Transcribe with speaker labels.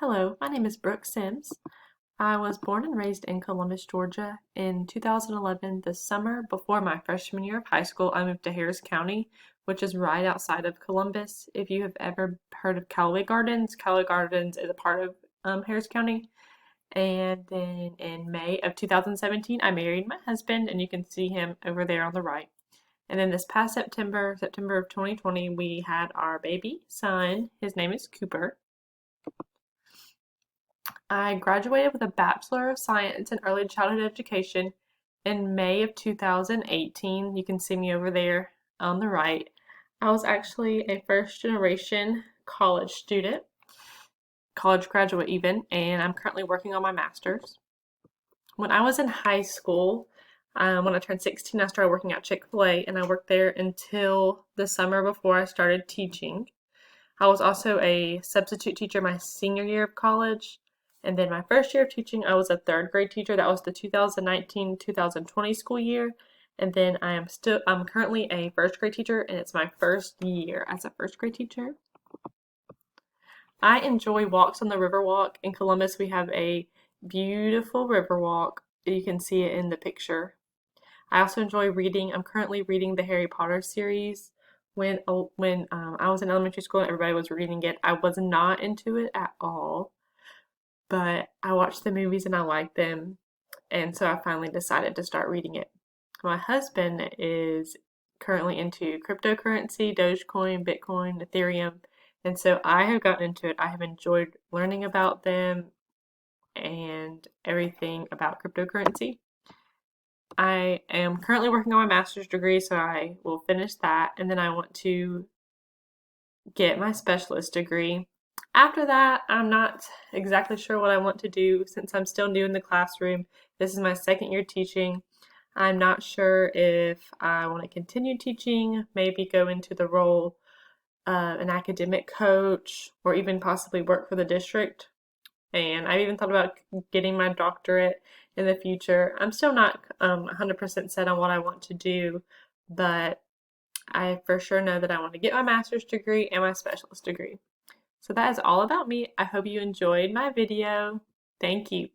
Speaker 1: Hello, my name is Brooke Sims. I was born and raised in Columbus, Georgia. In 2011, the summer before my freshman year of high school, I moved to Harris County, which is right outside of Columbus. If you have ever heard of Callaway Gardens is a part of Harris County. And then in May of 2017, I married my husband, and you can see him over there on the right. And then this past September of 2020, we had our baby son. His name is Cooper. I graduated with a Bachelor of Science in Early Childhood Education in May of 2018. You can see me over there on the right. I was actually a first generation college student, college graduate even, and I'm currently working on my master's. When I was in high school, when I turned 16, I started working at Chick-fil-A, and I worked there until the summer before I started teaching. I was also a substitute teacher my senior year of college. And then my first year of teaching, I was a third grade teacher. That was the 2019-2020 school year. And then I'm currently a first grade teacher, and it's my first year as a first grade teacher. I enjoy walks on the Riverwalk. In Columbus, we have a beautiful Riverwalk. You can see it in the picture. I also enjoy reading. I'm currently reading the Harry Potter series. When I was in elementary school and everybody was reading it, I was not into it at all. But I watched the movies and I liked them, and so I finally decided to start reading it. My husband is currently into cryptocurrency, Dogecoin, Bitcoin, Ethereum, and so I have gotten into it. I have enjoyed learning about them and everything about cryptocurrency. I am currently working on my master's degree, so I will finish that, and then I want to get my specialist degree. After that, I'm not exactly sure what I want to do since I'm still new in the classroom. This is my second year teaching. I'm not sure if I want to continue teaching, maybe go into the role of an academic coach, or even possibly work for the district. And I've even thought about getting my doctorate in the future. I'm still not 100% set on what I want to do, but I for sure know that I want to get my master's degree and my specialist degree. So that is all about me. I hope you enjoyed my video. Thank you.